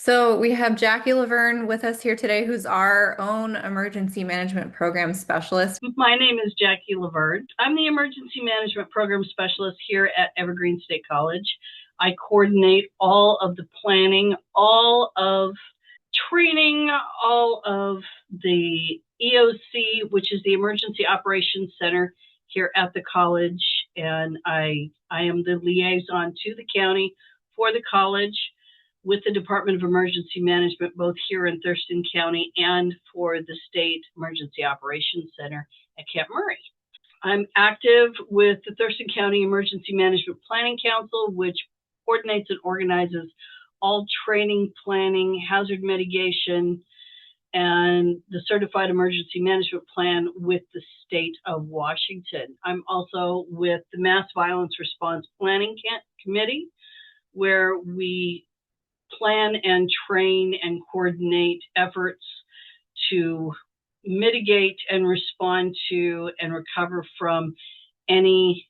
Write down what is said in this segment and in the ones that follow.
So we have Jackie LaVerne with us here today, who's our own emergency management program specialist. My name is Jackie LaVerne. I'm the Emergency Management Program Specialist here at Evergreen State College. I coordinate all of the planning, all of training, all of the EOC, which is the Emergency Operations Center here at the college. And I am the liaison to the county for the college with the Department of Emergency Management, both here in Thurston County and for the State Emergency Operations Center at Camp Murray. I'm active with the Thurston County Emergency Management Planning Council, which coordinates and organizes all training, planning, hazard mitigation, and the Certified Emergency Management Plan with the state of Washington. I'm also with the Mass Violence Response Planning Committee, where we plan and train and coordinate efforts to mitigate and respond to and recover from any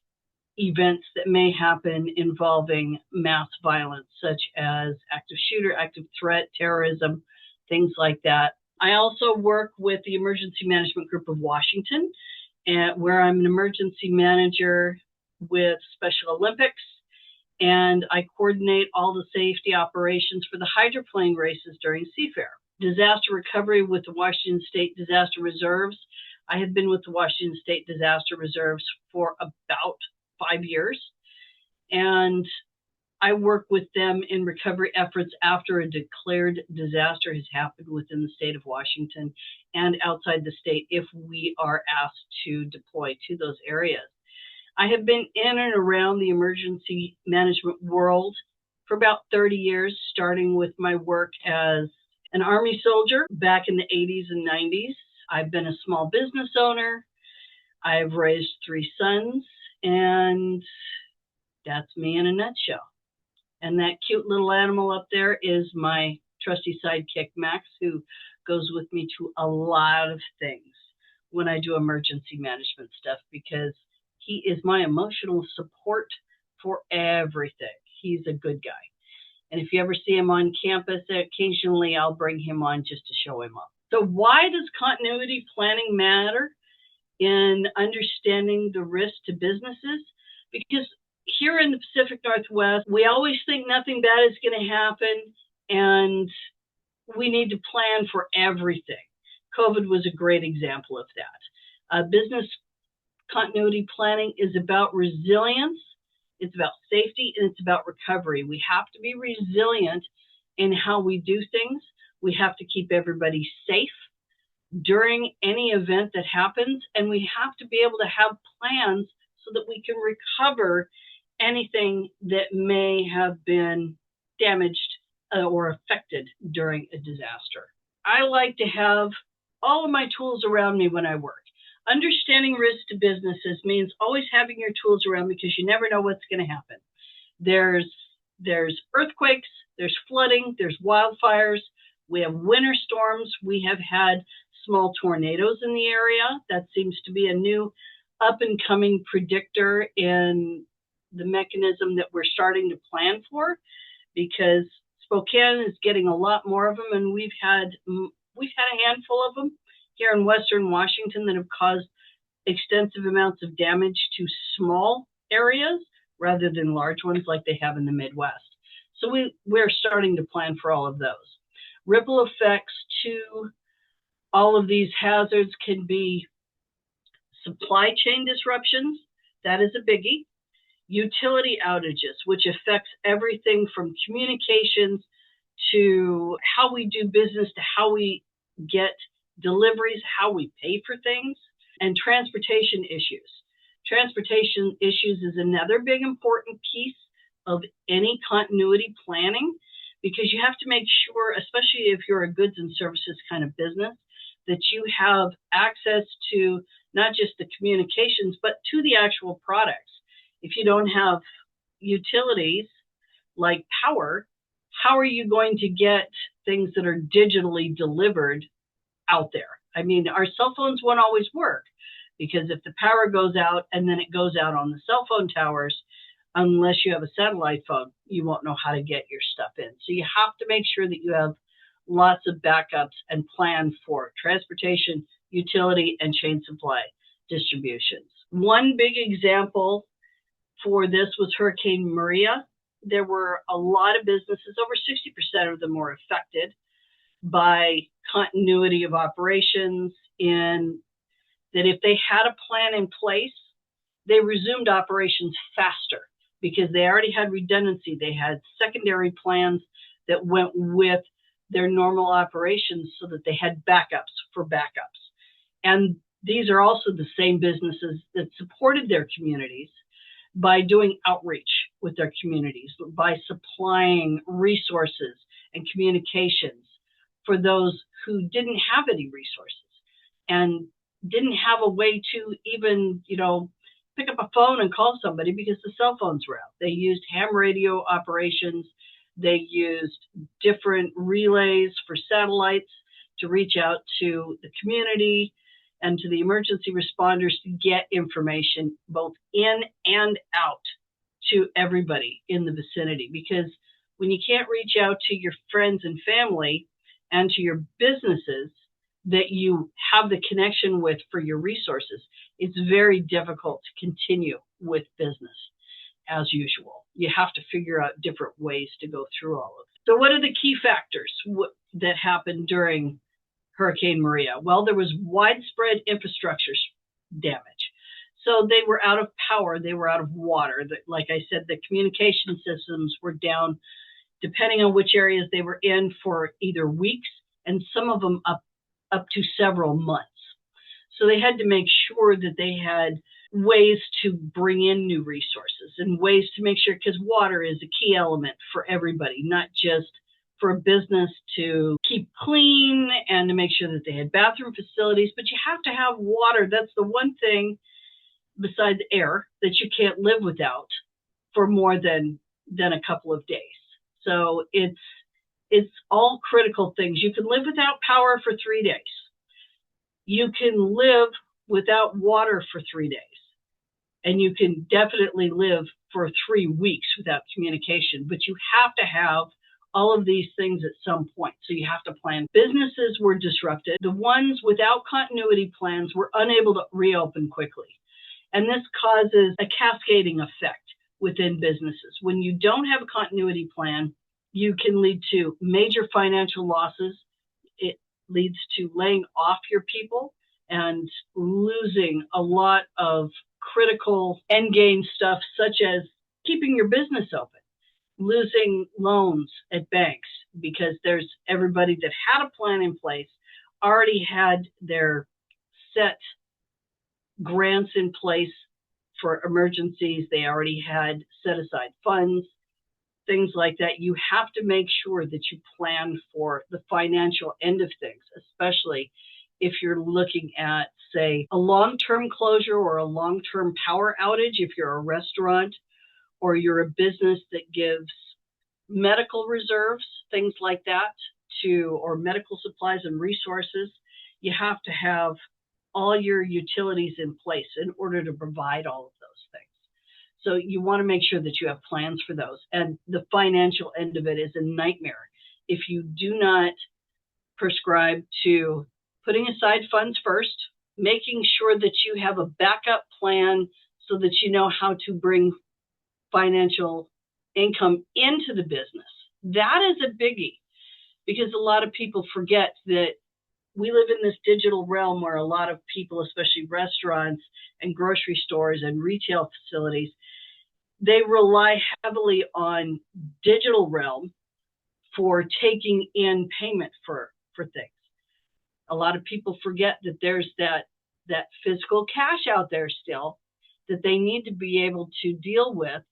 events that may happen involving mass violence, such as active shooter, active threat, terrorism, things like that. I also work with the Emergency Management Group of Washington, where I'm an emergency manager with Special Olympics, and I coordinate all the safety operations for the hydroplane races during Seafair. Disaster recovery with the Washington State Disaster Reserves. I have been with the Washington State Disaster Reserves for about 5 years, and I work with them in recovery efforts after a declared disaster has happened within the state of Washington and outside the state if we are asked to deploy to those areas. I have been in and around the emergency management world for about 30 years, starting with my work as an Army soldier back in the 80s and 90s. I've been a small business owner. I've raised 3 sons, and that's me in a nutshell. And that cute little animal up there is my trusty sidekick, Max, who goes with me to a lot of things when I do emergency management stuff, because he is my emotional support for everything. He's a good guy. And if you ever see him on campus, occasionally I'll bring him on just to show him up. So why does continuity planning matter in understanding the risk to businesses? Because here in the Pacific Northwest, we always think nothing bad is going to happen, and we need to plan for everything. COVID was a great example of that. Business continuity planning is about resilience, it's about safety, and it's about recovery. We have to be resilient in how we do things. We have to keep everybody safe during any event that happens, and we have to be able to have plans so that we can recover anything that may have been damaged or affected during a disaster. I like to have all of my tools around me when I work. Understanding risk to businesses means always having your tools around, because you never know what's going to happen. There's earthquakes, there's flooding, there's wildfires, we have winter storms, we have had small tornadoes in the area. That seems to be a new up and coming predictor in the mechanism that we're starting to plan for, because Spokane is getting a lot more of them, and we've had a handful of them here in Western Washington that have caused extensive amounts of damage to small areas rather than large ones like they have in the Midwest. So we're starting to plan for all of those. Ripple effects to all of these hazards can be supply chain disruptions. That is a biggie. Utility outages, which affects everything from communications to how we do business, to how we get deliveries, how we pay for things, and transportation issues. Transportation issues is another big important piece of any continuity planning, because you have to make sure, especially if you're a goods and services kind of business, that you have access to not just the communications, but to the actual products. If you don't have utilities like power, how are you going to get things that are digitally delivered out there? I mean, our cell phones won't always work, because if the power goes out and then it goes out on the cell phone towers, Unless you have a satellite phone, you won't know how to get your stuff in. So you have to make sure that you have lots of backups and plan for transportation, utility, and chain supply distributions. One big example for this was Hurricane Maria. There were a lot of businesses, over 60% of them were affected by continuity of operations, in that if they had a plan in place, they resumed operations faster because they already had redundancy. They had secondary plans that went with their normal operations so that they had backups for backups. And these are also the same businesses that supported their communities by doing outreach with their communities, by supplying resources and communications for those who didn't have any resources and didn't have a way to even, pick up a phone and call somebody because the cell phones were out. They used ham radio operations. They used different relays for satellites to reach out to the community and to the emergency responders to get information both in and out to everybody in the vicinity. Because when you can't reach out to your friends and family and to your businesses that you have the connection with for your resources, it's very difficult to continue with business as usual. You have to figure out different ways to go through all of it. So what are the key factors that happened during Hurricane Maria? Well, there was widespread infrastructure damage. So they were out of power, they were out of water. Like I said, the communication systems were down, depending on which areas they were in, for either weeks and some of them up to several months. So they had to make sure that they had ways to bring in new resources and ways to make sure, because water is a key element for everybody, not just for a business to keep clean and to make sure that they had bathroom facilities, but you have to have water. That's the one thing besides air that you can't live without for more than a couple of days. So it's all critical things. You can live without power for 3 days. You can live without water for 3 days. And you can definitely live for 3 weeks without communication. But you have to have all of these things at some point. So you have to plan. Businesses were disrupted. The ones without continuity plans were unable to reopen quickly. And this causes a cascading effect within businesses. When you don't have a continuity plan, you can lead to major financial losses. It leads to laying off your people and losing a lot of critical end game stuff, such as keeping your business open, losing loans at banks, because there's everybody that had a plan in place, already had their set grants in place for emergencies. They already had set aside funds, things like that. You have to make sure that you plan for the financial end of things, especially if you're looking at, say, a long-term closure or a long-term power outage, if you're a restaurant or you're a business that gives medical reserves, things like that, or medical supplies and resources. You have to have all your utilities in place in order to provide all of those things. So you want to make sure that you have plans for those. And the financial end of it is a nightmare if you do not prescribe to putting aside funds first, making sure that you have a backup plan so that you know how to bring financial income into the business. That is a biggie, because a lot of people forget that we live in this digital realm where a lot of people, especially restaurants and grocery stores and retail facilities, they rely heavily on digital realm for taking in payment for things. A lot of people forget that there's that physical cash out there still that they need to be able to deal with,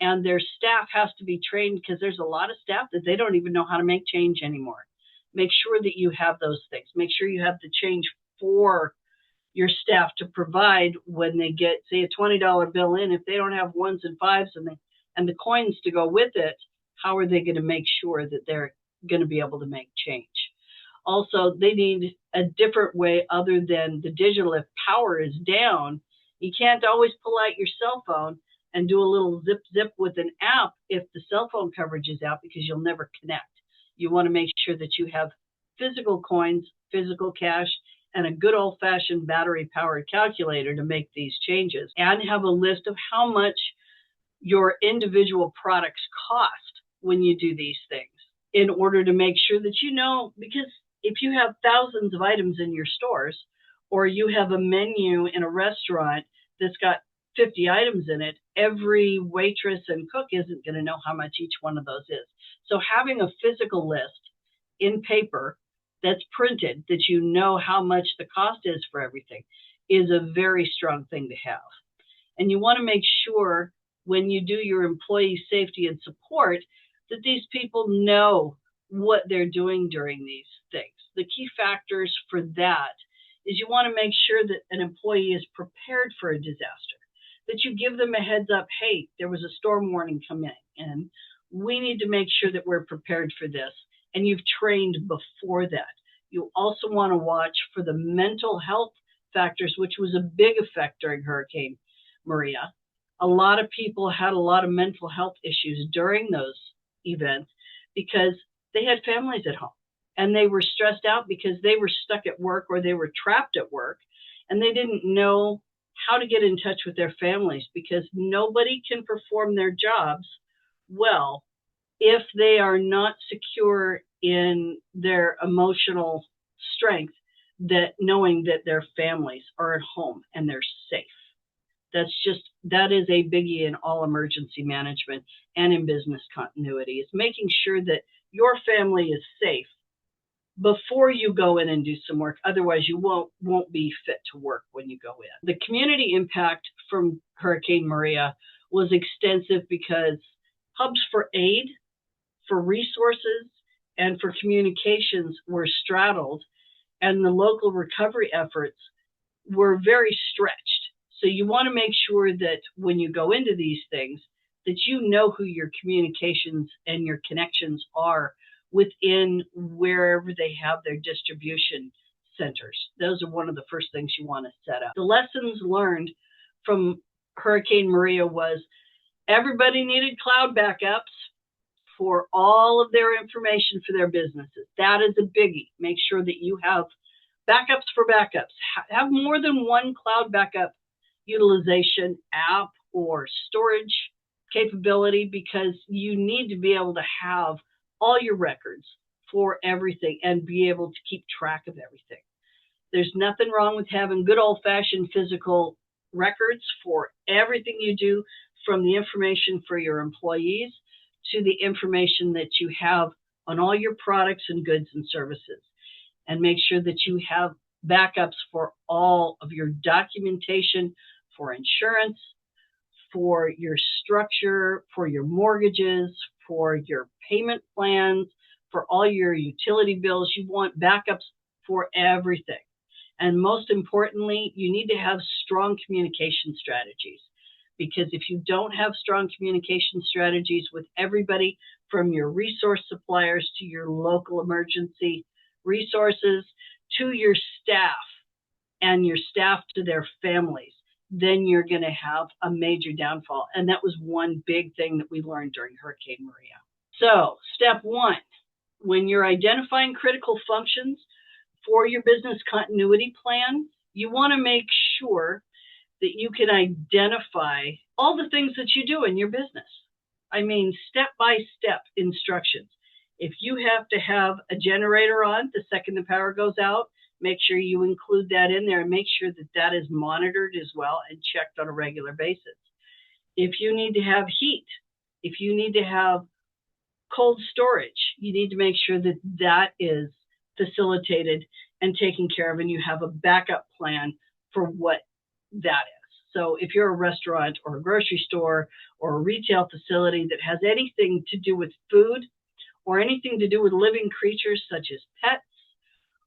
and their staff has to be trained, because there's a lot of staff that they don't even know how to make change anymore. Make sure that you have those things. Make sure you have the change for your staff to provide when they get, say, a $20 bill in. If they don't have ones and fives and the coins to go with it, how are they going to make sure that they're going to be able to make change? Also, they need a different way other than the digital. If power is down, you can't always pull out your cell phone and do a little zip zip with an app if the cell phone coverage is out, because you'll never connect. You want to make sure that you have physical coins, physical cash, and a good old-fashioned battery-powered calculator to make these changes, and have a list of how much your individual products cost when you do these things, in order to make sure that you know, because if you have thousands of items in your stores, or you have a menu in a restaurant that's got 50 items in it, every waitress and cook isn't going to know how much each one of those is. So having a physical list in paper that's printed, that you know how much the cost is for everything, is a very strong thing to have. And you want to make sure when you do your employee safety and support that these people know what they're doing during these things. The key factors for that is you want to make sure that an employee is prepared for a disaster, that you give them a heads up, hey, there was a storm warning coming in, and we need to make sure that we're prepared for this, and you've trained before that. You also want to watch for the mental health factors, which was a big effect during Hurricane Maria. A lot of people had a lot of mental health issues during those events because they had families at home, and they were stressed out because they were stuck at work or they were trapped at work, and they didn't know how to get in touch with their families, because nobody can perform their jobs well if they are not secure in their emotional strength, that knowing that their families are at home and they're safe. That is a biggie in all emergency management and in business continuity, is making sure that your family is safe before you go in and do some work. Otherwise, you won't be fit to work when you go in. The community impact from Hurricane Maria was extensive, because hubs for aid, for resources, and for communications were straddled, and the local recovery efforts were very stretched. So you want to make sure that when you go into these things, that you know who your communications and your connections are within wherever they have their distribution centers. Those are one of the first things you want to set up. The lessons learned from Hurricane Maria was everybody needed cloud backups for all of their information for their businesses. That is a biggie. Make sure that you have backups for backups. Have more than one cloud backup utilization app or storage capability, because you need to be able to have all your records for everything and be able to keep track of everything. There's nothing wrong with having good old-fashioned physical records for everything you do, from the information for your employees to the information that you have on all your products and goods and services. And make sure that you have backups for all of your documentation, for insurance, for your structure, for your mortgages, for your payment plans, for all your utility bills. You want backups for everything. And most importantly, you need to have strong communication strategies, because if you don't have strong communication strategies with everybody, from your resource suppliers to your local emergency resources to your staff, and your staff to their families, then you're going to have a major downfall. And that was one big thing that we learned during Hurricane Maria. So step one, when you're identifying critical functions for your business continuity plan, you want to make sure that you can identify all the things that you do in your business. I mean, step-by-step instructions. If you have to have a generator on the second the power goes out, make sure you include that in there, and make sure that that is monitored as well and checked on a regular basis. If you need to have heat, if you need to have cold storage, you need to make sure that that is facilitated and taken care of, and you have a backup plan for what that is. So if you're a restaurant or a grocery store or a retail facility that has anything to do with food or anything to do with living creatures such as pets,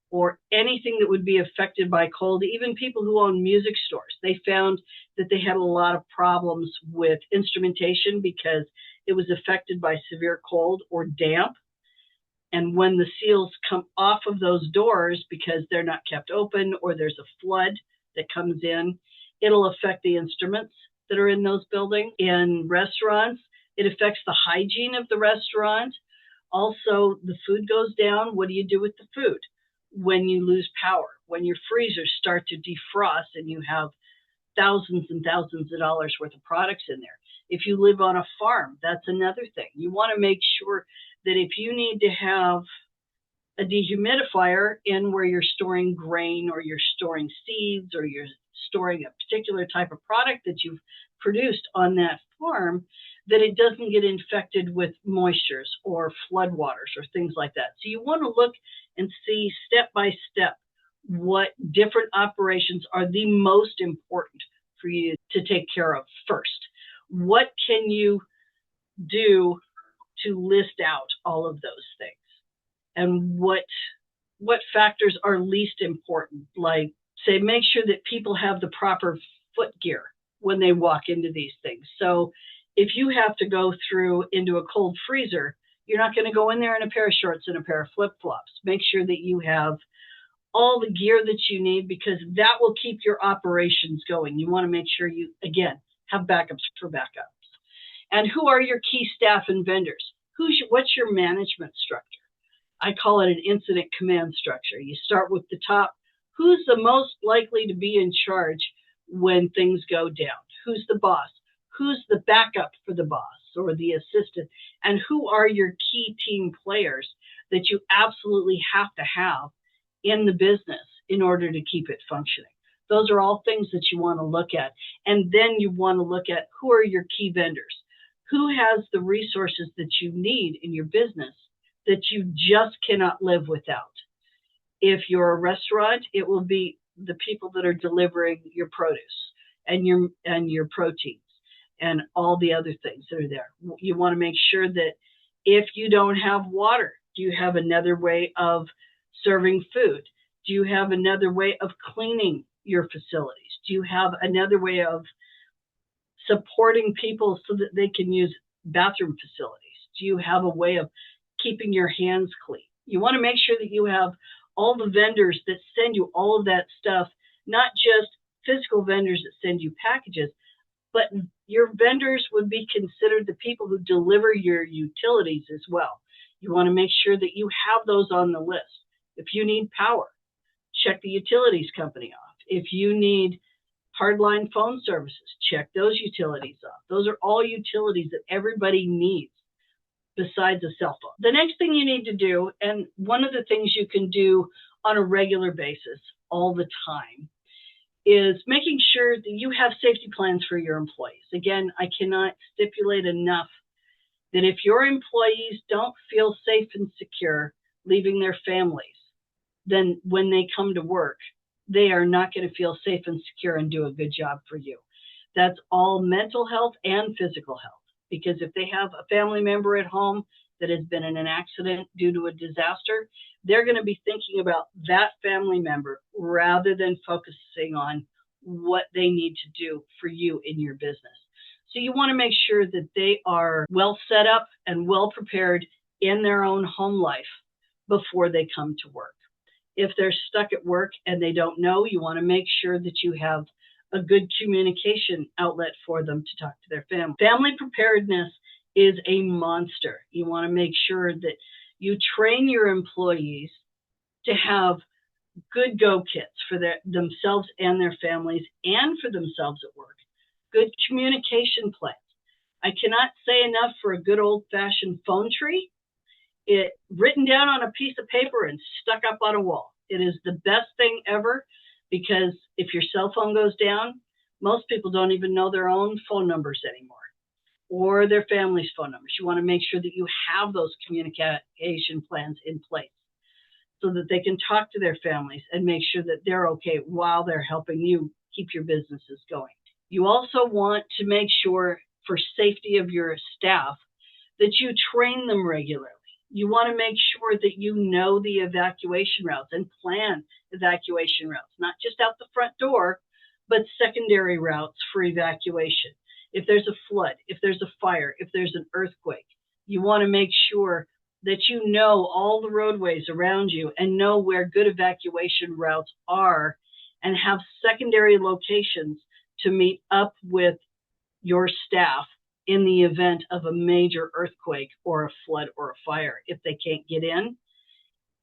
or anything that would be affected by cold, even people who own music stores, they found that they had a lot of problems with instrumentation because it was affected by severe cold or damp. And when the seals come off of those doors because they're not kept open, or there's a flood that comes in, it'll affect the instruments. that are in those buildings. In restaurants, it affects the hygiene of the restaurant. Also, the food goes down. What do you do with the food when you lose power? When your freezers start to defrost and you have thousands and thousands of dollars worth of products in there. If you live on a farm, that's another thing. You want to make sure that if you need to have a dehumidifier in where you're storing grain or you're storing seeds or you're storing a particular type of product that you've produced on that farm, that it doesn't get infected with moistures or floodwaters or things like that. So you want to look and see step by step what different operations are the most important for you to take care of first. What can you do to list out all of those things? And what factors are least important? Like, say, make sure that people have the proper foot gear when they walk into these things. So if you have to go through into a cold freezer, you're not going to go in there in a pair of shorts and a pair of flip-flops. Make sure that you have all the gear that you need, because that will keep your operations going. You want to make sure you, again, have backups for backups. And who are your key staff and vendors? What's your management structure? I call it an incident command structure. You start with the top. Who's the most likely to be in charge when things go down? Who's the boss? Who's the backup for the boss or the assistant? And who are your key team players that you absolutely have to have in the business in order to keep it functioning? Those are all things that you want to look at. And then you want to look at who are your key vendors? Who has the resources that you need in your business that you just cannot live without? If you're a restaurant, it will be the people that are delivering your produce and your proteins and all the other things that are there. You want to make sure that if you don't have water, do you have another way of serving food? Do you have another way of cleaning your facilities? Do you have another way of supporting people so that they can use bathroom facilities? Do you have a way of keeping your hands clean? You want to make sure that you have all the vendors that send you all of that stuff, not just physical vendors that send you packages, but your vendors would be considered the people who deliver your utilities as well. You want to make sure that you have those on the list. If you need power, check the utilities company off. If you need hardline phone services, check those utilities off. Those are all utilities that everybody needs besides a cell phone. The next thing you need to do, and one of the things you can do on a regular basis all the time, is making sure that you have safety plans for your employees. Again, I cannot stipulate enough that if your employees don't feel safe and secure leaving their families, then when they come to work, they are not going to feel safe and secure and do a good job for you. That's all mental health and physical health. Because if they have a family member at home that has been in an accident due to a disaster, they're going to be thinking about that family member rather than focusing on what they need to do for you in your business. So you want to make sure that they are well set up and well prepared in their own home life before they come to work. If they're stuck at work and they don't know, you want to make sure that you have a good communication outlet for them to talk to their family. Family preparedness is a monster. You want to make sure that you train your employees to have good go kits for themselves and their families and for themselves at work. Good communication plans. I cannot say enough for a good old-fashioned phone tree. It written down on a piece of paper and stuck up on a wall. It is the best thing ever, because if your cell phone goes down, most people don't even know their own phone numbers anymore or their family's phone numbers. You want to make sure that you have those communication plans in place so that they can talk to their families and make sure that they're okay while they're helping you keep your businesses going. You also want to make sure, for safety of your staff, that you train them regularly. You want to make sure that you know the evacuation routes and plan evacuation routes, not just out the front door, but secondary routes for evacuation. If there's a flood, if there's a fire, if there's an earthquake, you want to make sure that you know all the roadways around you and know where good evacuation routes are and have secondary locations to meet up with your staff in the event of a major earthquake or a flood or a fire if they can't get in.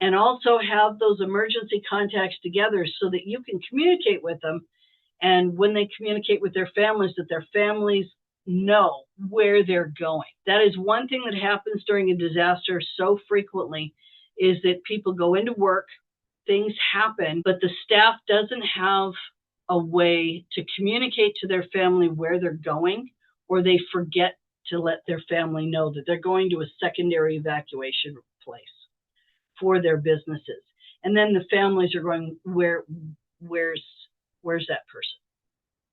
And also have those emergency contacts together so that you can communicate with them. And when they communicate with their families, that their families know where they're going. That is one thing that happens during a disaster so frequently, is that people go into work, things happen, but the staff doesn't have a way to communicate to their family where they're going, or they forget to let their family know that they're going to a secondary evacuation place for their businesses. And then the families are going, where's that person?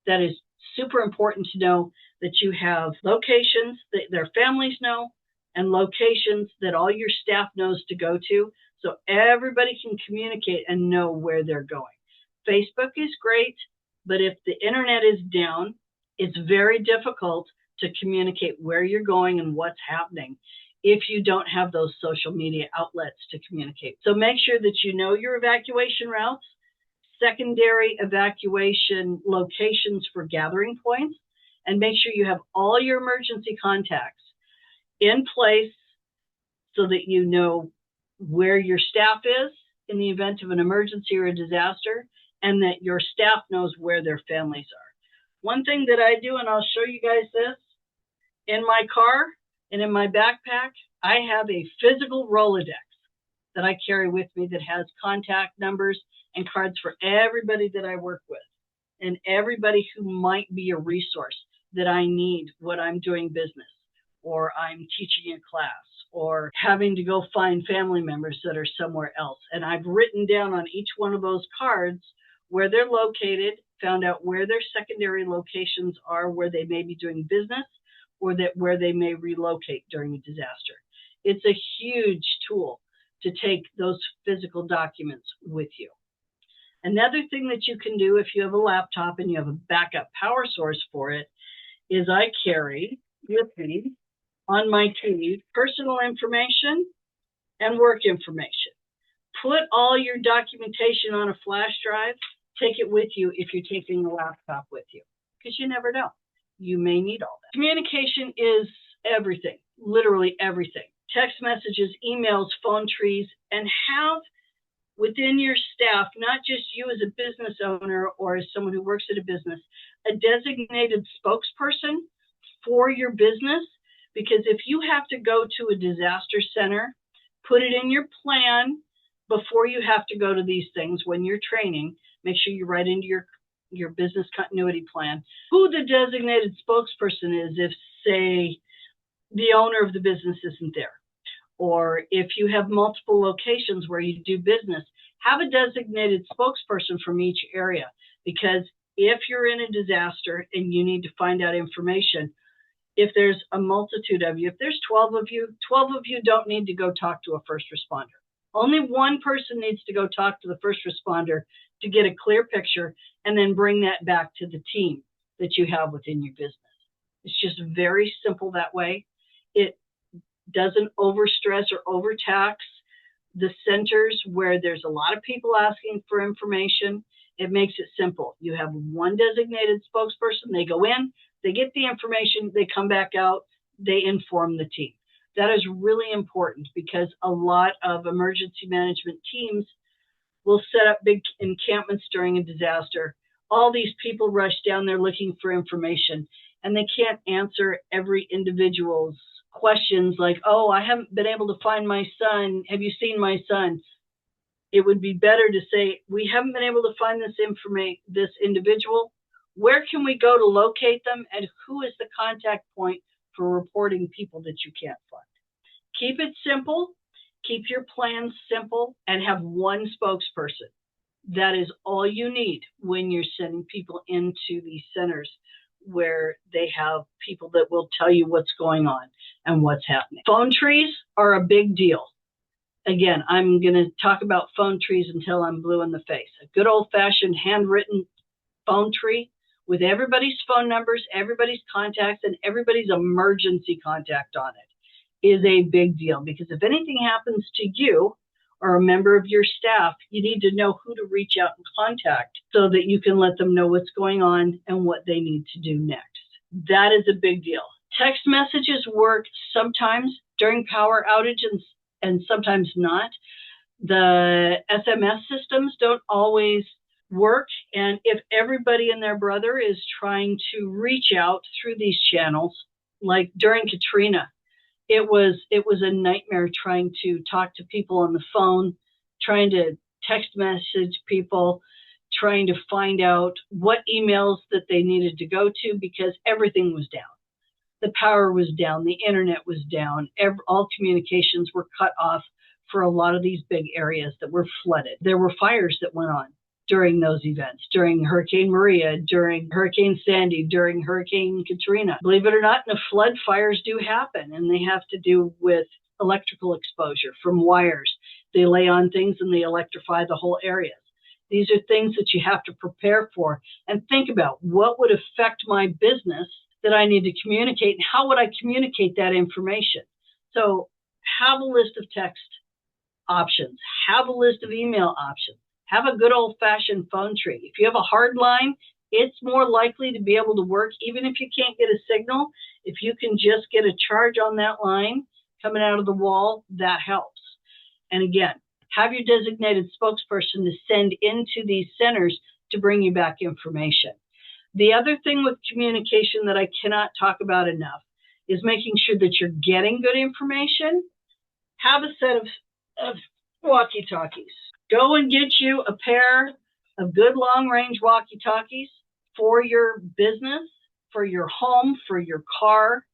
That is super important to know, that you have locations that their families know and locations that all your staff knows to go to, so everybody can communicate and know where they're going. Facebook is great, but if the internet is down, it's very difficult to communicate where you're going and what's happening if you don't have those social media outlets to communicate. So make sure that you know your evacuation routes, secondary evacuation locations for gathering points, and make sure you have all your emergency contacts in place so that you know where your staff is in the event of an emergency or a disaster, and that your staff knows where their families are. One thing that I do, and I'll show you guys this, in my car and in my backpack, I have a physical Rolodex that I carry with me that has contact numbers and cards for everybody that I work with and everybody who might be a resource that I need when I'm doing business, or I'm teaching a class, or having to go find family members that are somewhere else. And I've written down on each one of those cards where they're located, found out where their secondary locations are, where they may be doing business, or that where they may relocate during a disaster. It's a huge tool to take those physical documents with you. Another thing that you can do if you have a laptop and you have a backup power source for it is I carry with me on my keys personal information and work information. Put all your documentation on a flash drive. Take it with you if you're taking a laptop with you, because you never know. You may need all that. Communication is everything, literally everything. Text messages, emails, phone trees, and have within your staff, not just you as a business owner or as someone who works at a business, a designated spokesperson for your business. Because if you have to go to a disaster center, put it in your plan before you have to go to these things when you're training. Make sure you write into your business continuity plan who the designated spokesperson is if, say, the owner of the business isn't there. Or if you have multiple locations where you do business, have a designated spokesperson from each area. Because if you're in a disaster and you need to find out information, if there's a multitude of you, if there's 12 of you don't need to go talk to a first responder. Only one person needs to go talk to the first responder to get a clear picture and then bring that back to the team that you have within your business. It's just very simple that way. It doesn't overstress or overtax the centers where there's a lot of people asking for information. It makes it simple. You have one designated spokesperson. They go in, they get the information, they come back out, they inform the team. That is really important because a lot of emergency management teams will set up big encampments during a disaster. All these people rush down there looking for information, and they can't answer every individual's questions like, oh, I haven't been able to find my son. Have you seen my son? It would be better to say, we haven't been able to find this individual. Where can we go to locate them? And who is the contact point for reporting people that you can't find? Keep it simple. Keep your plans simple and have one spokesperson. That is all you need when you're sending people into these centers where they have people that will tell you what's going on and what's happening. Phone trees are a big deal. Again, I'm going to talk about phone trees until I'm blue in the face. A good old-fashioned handwritten phone tree with everybody's phone numbers, everybody's contacts, and everybody's emergency contact on it is a big deal, because if anything happens to you or a member of your staff, you need to know who to reach out and contact so that you can let them know what's going on and what they need to do next. That is a big deal. Text messages work sometimes during power outage and sometimes not. The SMS systems don't always work. And if everybody and their brother is trying to reach out through these channels, like during Katrina, it was a nightmare trying to talk to people on the phone, trying to text message people, trying to find out what emails that they needed to go to because everything was down. The power was down, the internet was down, all communications were cut off for a lot of these big areas that were flooded. There were fires that went on during those events, during Hurricane Maria, during Hurricane Sandy, during Hurricane Katrina. Believe it or not, in a flood, fires do happen, and they have to do with electrical exposure from wires. They lay on things and they electrify the whole area. These are things that you have to prepare for and think about what would affect my business that I need to communicate and how would I communicate that information. So have a list of text options, have a list of email options, have a good old fashioned phone tree. If you have a hard line, it's more likely to be able to work even if you can't get a signal. If you can just get a charge on that line coming out of the wall, that helps. And again, have your designated spokesperson to send into these centers to bring you back information. The other thing with communication that I cannot talk about enough is making sure that you're getting good information. Have a set of walkie-talkies. Go and get you a pair of good long-range walkie-talkies for your business, for your home, for your car,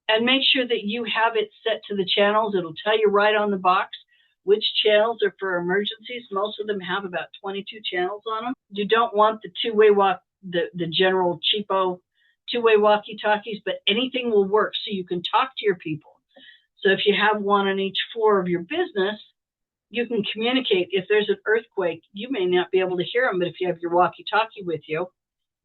and make sure that you have it set to the channels. It'll tell you right on the box which channels are for emergencies. Most of them have about 22 channels on them. You don't want the two-way the general cheapo two-way walkie-talkies, but anything will work so you can talk to your people. So if you have one on each floor of your business, you can communicate. If there's an earthquake, you may not be able to hear them, but if you have your walkie-talkie with you,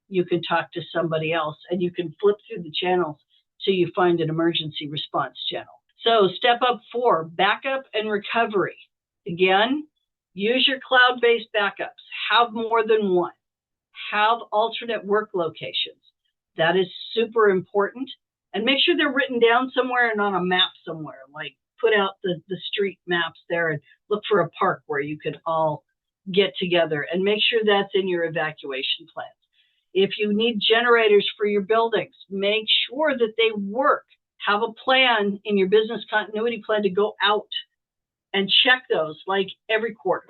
you can talk to somebody else and you can flip through the channels till you find an emergency response channel. So step up 4, backup and recovery. Again, use your cloud-based backups. Have more than one. Have alternate work locations. That is super important. And make sure they're written down somewhere and on a map somewhere. Like put out the street maps there and look for a park where you could all get together and make sure that's in your evacuation plans. If you need generators for your buildings, make sure that they work. Have a plan in your business continuity plan to go out and check those like every quarter.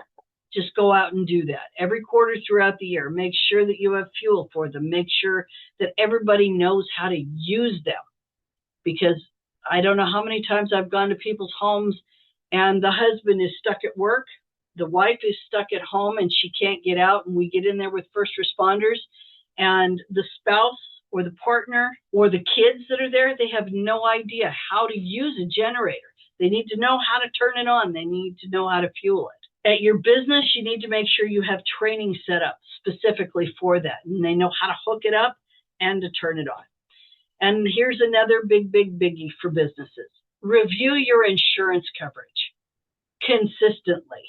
Just go out and do that every quarter throughout the year. Make sure that you have fuel for them. Make sure that everybody knows how to use them. Because I don't know how many times I've gone to people's homes and the husband is stuck at work. The wife is stuck at home and she can't get out. And we get in there with first responders and the spouse or the partner or the kids that are there, they have no idea how to use a generator. They need to know how to turn it on. They need to know how to fuel it. At your business, you need to make sure you have training set up specifically for that. And they know how to hook it up and to turn it on. And here's another big biggie for businesses. Review your insurance coverage consistently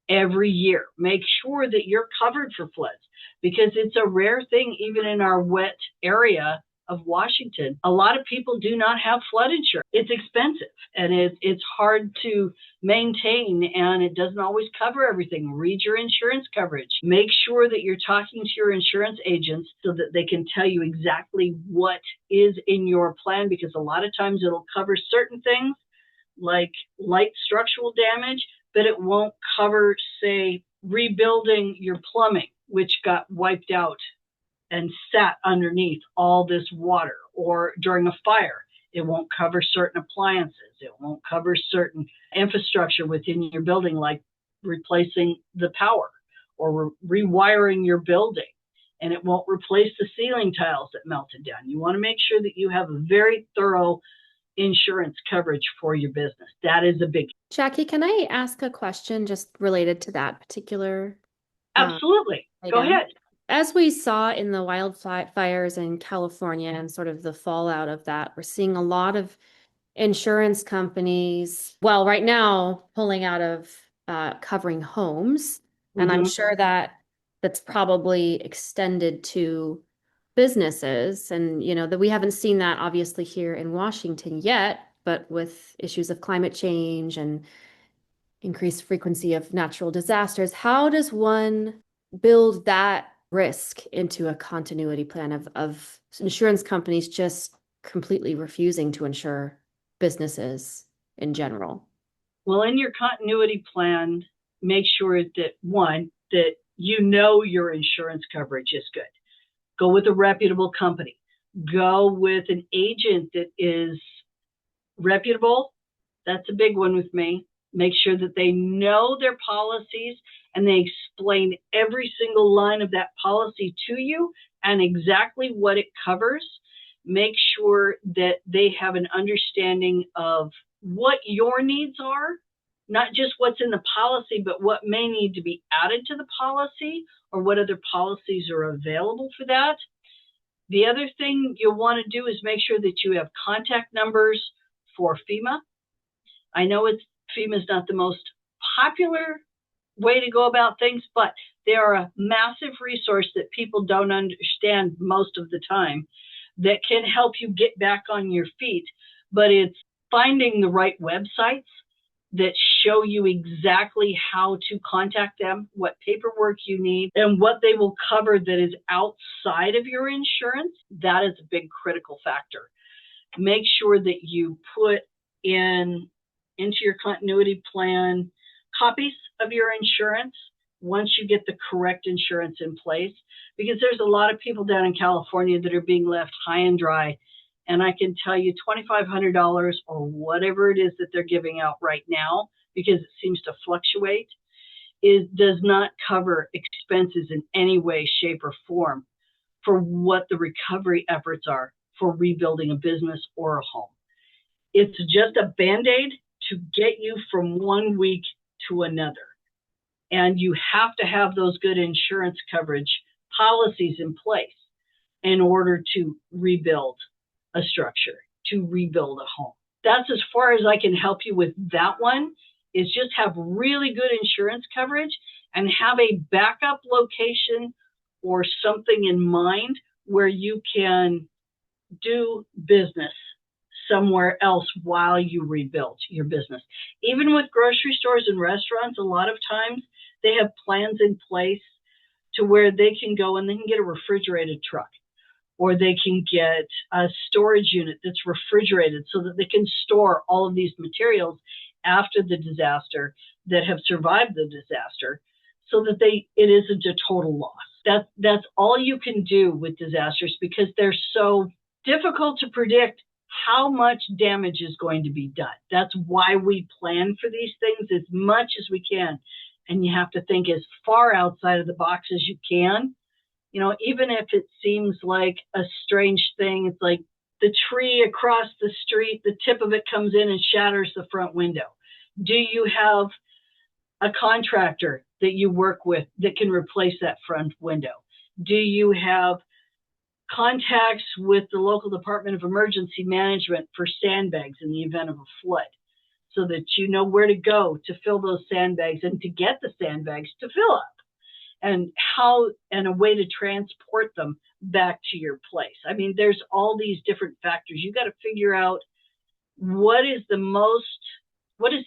every year. Make sure that you're covered for floods because it's a rare thing even in our wet area of Washington. A lot of people do not have flood insurance. It's expensive and it's hard to maintain and it doesn't always cover everything. Read your insurance coverage. Make sure that you're talking to your insurance agents so that they can tell you exactly what is in your plan because a lot of times it'll cover certain things like light structural damage, but it won't cover, say, rebuilding your plumbing, which got wiped out and sat underneath all this water, or during a fire. It won't cover certain appliances. It won't cover certain infrastructure within your building, like replacing the power or rewiring your building. And it won't replace the ceiling tiles that melted down. You want to make sure that you have a very thorough insurance coverage for your business. That is a big. Jackie, can I ask a question just related to that particular Absolutely. Go item? ahead. As we saw in the wildfires in California and sort of the fallout of that, we're seeing a lot of insurance companies, well, right now pulling out of covering homes. And I'm sure that that's probably extended to businesses. And, that we haven't seen that obviously here in Washington yet, but with issues of climate change and increased frequency of natural disasters, how does one build that risk into a continuity plan of insurance companies just completely refusing to insure businesses in general? Well, in your continuity plan, make sure that one, that you know your insurance coverage is good. Go with a reputable company. Go with an agent that is reputable. That's a big one with me. Make sure that they know their policies and they explain every single line of that policy to you and exactly what it covers. Make sure that they have an understanding of what your needs are, not just what's in the policy, but what may need to be added to the policy or what other policies are available for that. The other thing you'll want to do is make sure that you have contact numbers for FEMA. I know FEMA is not the most popular way to go about things, but they are a massive resource that people don't understand most of the time that can help you get back on your feet. But it's finding the right websites that show you exactly how to contact them, what paperwork you need, and what they will cover that is outside of your insurance. That is a big critical factor. Make sure that you put into your continuity plan copies of your insurance once you get the correct insurance in place, because there's a lot of people down in California that are being left high and dry. And I can tell you $2,500 or whatever it is that they're giving out right now, because it seems to fluctuate, does not cover expenses in any way, shape, or form for what the recovery efforts are for rebuilding a business or a home. It's just a Band-Aid to get you from 1 week to another. And you have to have those good insurance coverage policies in place in order to rebuild a structure, to rebuild a home. That's as far as I can help you with that one, is just have really good insurance coverage and have a backup location or something in mind where you can do business somewhere else while you rebuild your business. Even with grocery stores and restaurants, a lot of times they have plans in place to where they can go and they can get a refrigerated truck, or they can get a storage unit that's refrigerated so that they can store all of these materials after the disaster that have survived the disaster, so that it isn't a total loss. That's all you can do with disasters, because they're so difficult to predict how much damage is going to be done. That's why we plan for these things as much as we can. And you have to think as far outside of the box as you can. Even if it seems like a strange thing, it's like the tree across the street, the tip of it comes in and shatters the front window. Do you have a contractor that you work with that can replace that front window? Do you have contacts with the local Department of Emergency Management for sandbags in the event of a flood, so that you know where to go to fill those sandbags and to get the sandbags to fill up, and a way to transport them back to your place? I mean, there's all these different factors. You got to figure out what is the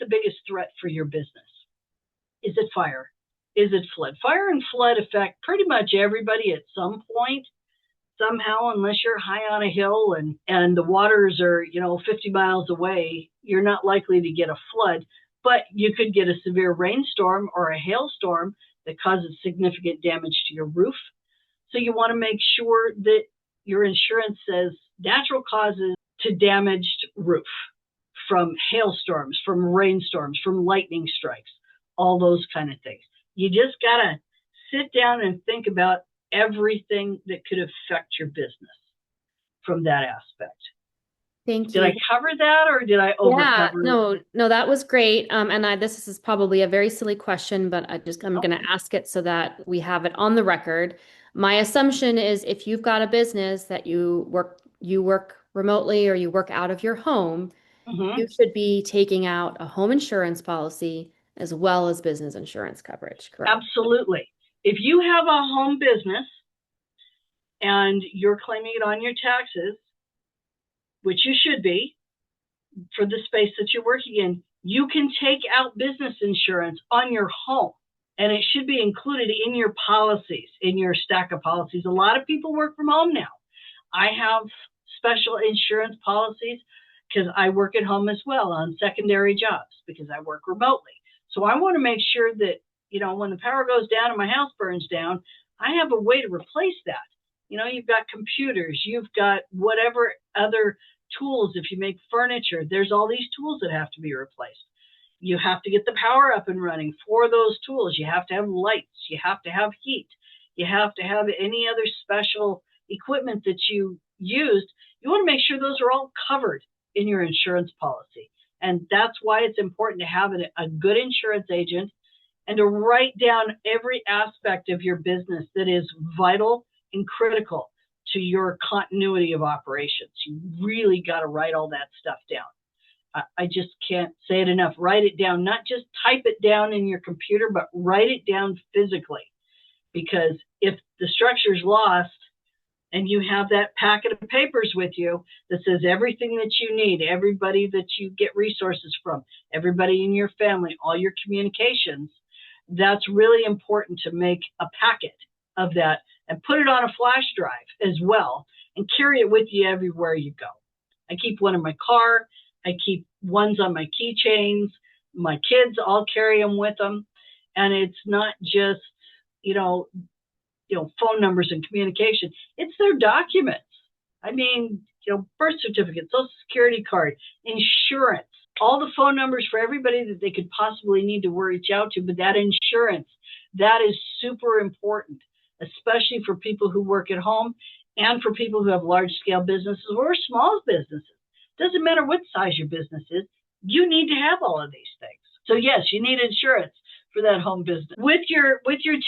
biggest threat for your business. Is it fire? Is it flood? Fire and flood affect pretty much everybody at some point, somehow, unless you're high on a hill and the waters are 50 miles away. You're not likely to get a flood, but you could get a severe rainstorm or a hailstorm that causes significant damage to your roof. So you want to make sure that your insurance says natural causes to damaged roof, from hailstorms, from rainstorms, from lightning strikes, all those kind of things. You just got to sit down and think about everything that could affect your business from that aspect. Thank you. Did I cover that, or did I overcover? Yeah, no, that was great. This is probably a very silly question, but I'm going to ask it so that we have it on the record. My assumption is, if you've got a business that you work remotely or you work out of your home, you should be taking out a home insurance policy as well as business insurance coverage, correct? Absolutely. If you have a home business, and you're claiming it on your taxes, which you should be for the space that you're working in, you can take out business insurance on your home, and it should be included in your policies, in your stack of policies. A lot of people work from home now. I have special insurance policies because I work at home as well on secondary jobs because I work remotely. So I want to make sure that, when the power goes down and my house burns down, I have a way to replace that. You've got computers, you've got whatever other tools. If you make furniture, there's all these tools that have to be replaced. You have to get the power up and running for those tools. You have to have lights, you have to have heat, you have to have any other special equipment that you used. You want to make sure those are all covered in your insurance policy. And that's why it's important to have a good insurance agent and to write down every aspect of your business that is vital and critical to your continuity of operations. You really got to write all that stuff down. I just can't say it enough. Write it down, not just type it down in your computer, but write it down physically. Because if the structure's lost and you have that packet of papers with you that says everything that you need, everybody that you get resources from, everybody in your family, all your communications, that's really important to make a packet of that and put it on a flash drive as well and carry it with you everywhere you go. I keep one in my car. I keep ones on my keychains. My kids all carry them with them. And it's not just, phone numbers and communication. It's their documents. I mean, birth certificate, social security card, insurance, all the phone numbers for everybody that they could possibly need to reach out to. But that insurance, that is super important, especially for people who work at home and for people who have large scale businesses or small businesses. Doesn't matter what size your business is, you need to have all of these things. So yes, you need insurance for that home business. With your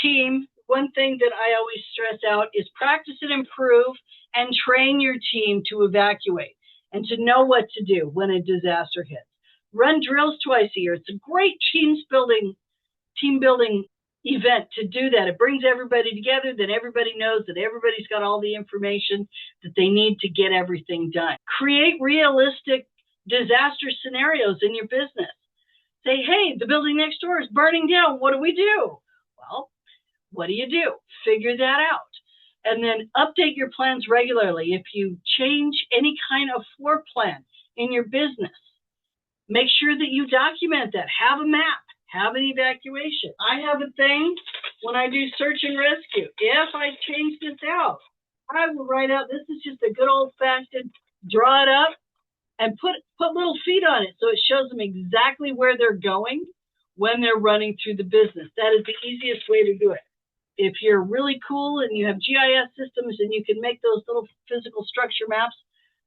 team, one thing that I always stress out is practice and improve and train your team to evacuate and to know what to do when a disaster hits. Run drills twice a year. It's a great team building event to do that. It brings everybody together, then everybody knows that everybody's got all the information that they need to get everything done. Create realistic disaster scenarios in your business. Say, hey, the building next door is burning down. What do we do? Well, what do? Figure that out. And then update your plans regularly. If you change any kind of floor plan in your business, make sure that you document that. Have a map. Have an evacuation. I have a thing when I do search and rescue. If I change this out, I will write out, this is just a good old fashioned draw it up and put little feet on it so it shows them exactly where they're going when they're running through the business. That is the easiest way to do it. If you're really cool and you have GIS systems and you can make those little physical structure maps,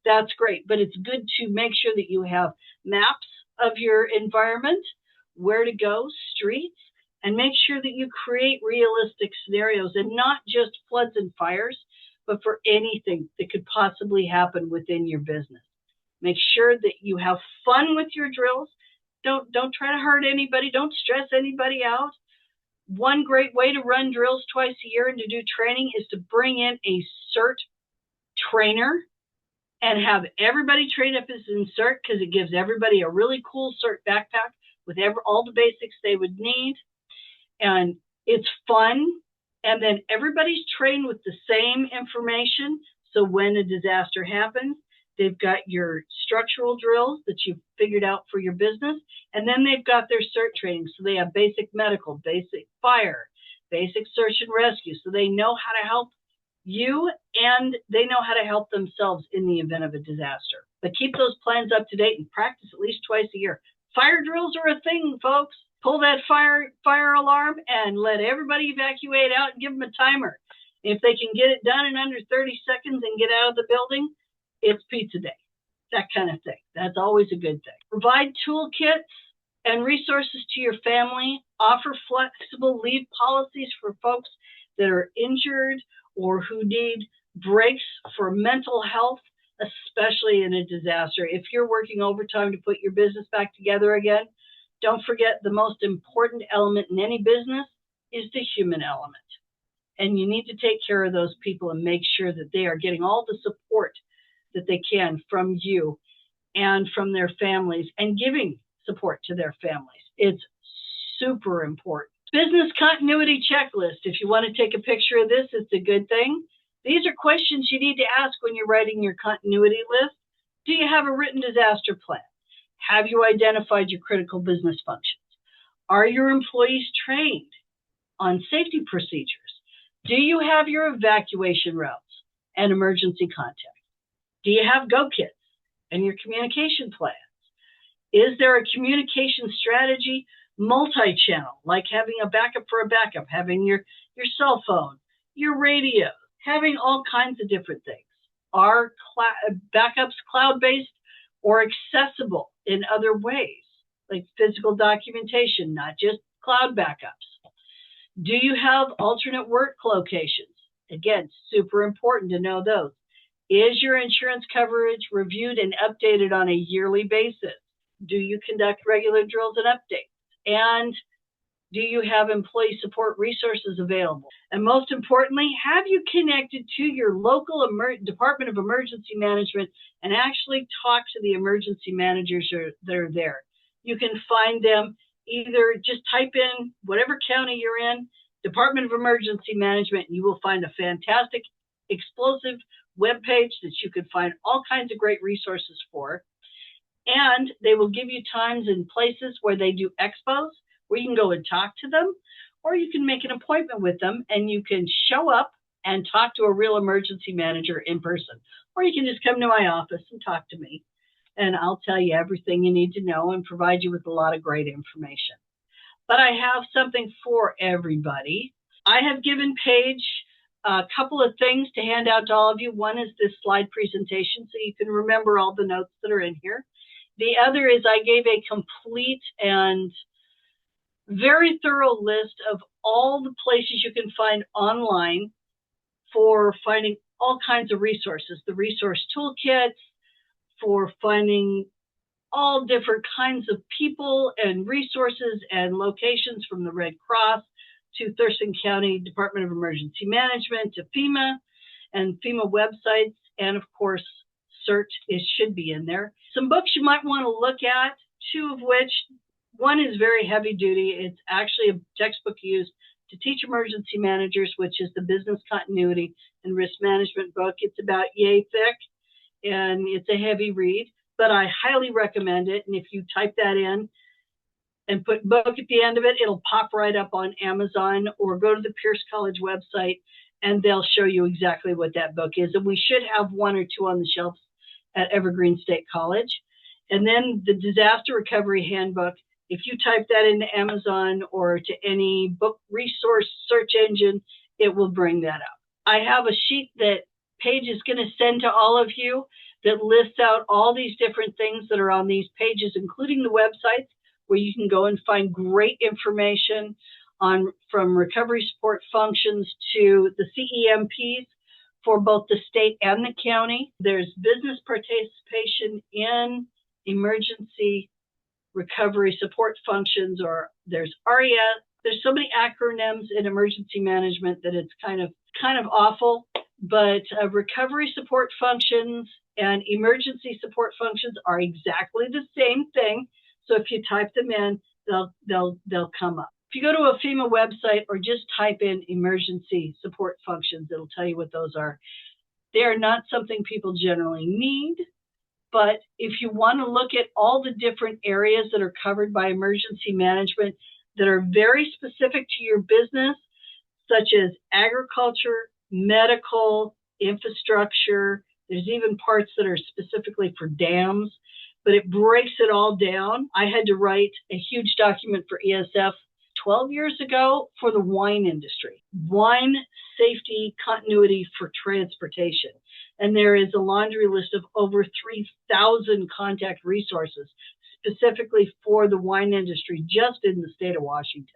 that's great. But it's good to make sure that you have maps of your environment, where to go, streets, and make sure that you create realistic scenarios and not just floods and fires, but for anything that could possibly happen within your business. Make sure that you have fun with your drills. Don't try to hurt anybody. Don't stress anybody out. One great way to run drills twice a year and to do training is to bring in a CERT trainer and have everybody train up as an CERT, because it gives everybody a really cool CERT backpack with all the basics they would need. And it's fun. And then everybody's trained with the same information. So when a disaster happens, they've got your structural drills that you've figured out for your business. And then they've got their CERT training. So they have basic medical, basic fire, basic search and rescue. So they know how to help you and they know how to help themselves in the event of a disaster. But keep those plans up to date and practice at least twice a year. Fire drills are a thing, folks. Pull that fire alarm and let everybody evacuate out and give them a timer. If they can get it done in under 30 seconds and get out of the building, it's pizza day, that kind of thing. That's always a good thing. Provide toolkits and resources to your family. Offer flexible leave policies for folks that are injured or who need breaks for mental health, especially in a disaster. If you're working overtime to put your business back together again, don't forget the most important element in any business is the human element. And you need to take care of those people and make sure that they are getting all the support that they can from you and from their families, and giving support to their families. It's super important. Business continuity checklist. If you want to take a picture of this, it's a good thing. These are questions you need to ask when you're writing your continuity list. Do you have a written disaster plan? Have you identified your critical business functions? Are your employees trained on safety procedures? Do you have your evacuation routes and emergency contact? Do you have go kits and your communication plans? Is there a communication strategy, multi-channel, like having a backup for a backup, having your cell phone, your radio, having all kinds of different things? Are backups cloud-based or accessible in other ways, like physical documentation, not just cloud backups? Do you have alternate work locations? Again, super important to know those. Is your insurance coverage reviewed and updated on a yearly basis? Do you conduct regular drills and updates? And do you have employee support resources available? And most importantly, have you connected to your local Department of Emergency Management and actually talked to the emergency managers that are there? You can find them, either just type in whatever county you're in, Department of Emergency Management, and you will find a fantastic, explosive webpage that you can find all kinds of great resources for. And they will give you times and places where they do expos, where you can go and talk to them, or you can make an appointment with them and you can show up and talk to a real emergency manager in person. Or you can just come to my office and talk to me, and I'll tell you everything you need to know and provide you with a lot of great information. But I have something for everybody. I have given Paige a couple of things to hand out to all of you. One is this slide presentation, so you can remember all the notes that are in here. The other is I gave a complete and very thorough list of all the places you can find online for finding all kinds of resources, the resource toolkits, for finding all different kinds of people and resources and locations, from the Red Cross to Thurston County Department of Emergency Management to FEMA and FEMA websites, and of course, CERT should be in there. Some books you might want to look at, two of which, one is very heavy duty. It's actually a textbook used to teach emergency managers, which is the Business Continuity and Risk Management book. It's about yay thick, and it's a heavy read, but I highly recommend it. And if you type that in and put book at the end of it, it'll pop right up on Amazon, or go to the Pierce College website and they'll show you exactly what that book is. And we should have one or two on the shelves at Evergreen State College. And then the Disaster Recovery Handbook, if you type that into Amazon or to any book resource search engine, it will bring that up. I have a sheet that Paige is going to send to all of you that lists out all these different things that are on these pages, including the websites where you can go and find great information on, from recovery support functions to the CEMPs for both the state and the county. There's business participation in emergency recovery support functions, or there's RES. There's so many acronyms in emergency management that it's kind of awful, but recovery support functions and emergency support functions are exactly the same thing. So if you type them in, they'll come up. If you go to a FEMA website or just type in emergency support functions, it'll tell you what those are. They are not something people generally need, but if you want to look at all the different areas that are covered by emergency management that are very specific to your business, such as agriculture, medical, infrastructure, there's even parts that are specifically for dams, but it breaks it all down. I had to write a huge document for ESF 12 years ago for the wine industry, wine safety continuity for transportation. And there is a laundry list of over 3,000 contact resources specifically for the wine industry just in the state of Washington.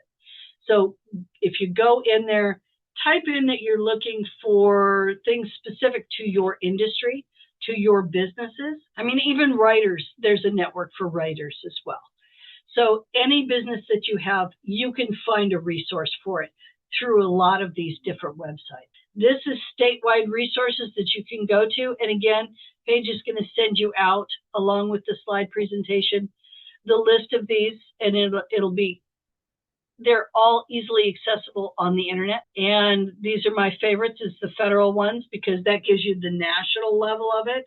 So if you go in there, type in that you're looking for things specific to your industry, to your businesses. I mean, even writers, there's a network for writers as well. So any business that you have, you can find a resource for it through a lot of these different websites. This is statewide resources that you can go to. And again, Paige is going to send you out, along with the slide presentation, the list of these, and it'll be, they're all easily accessible on the internet. And these are my favorites, is the federal ones, because that gives you the national level of it.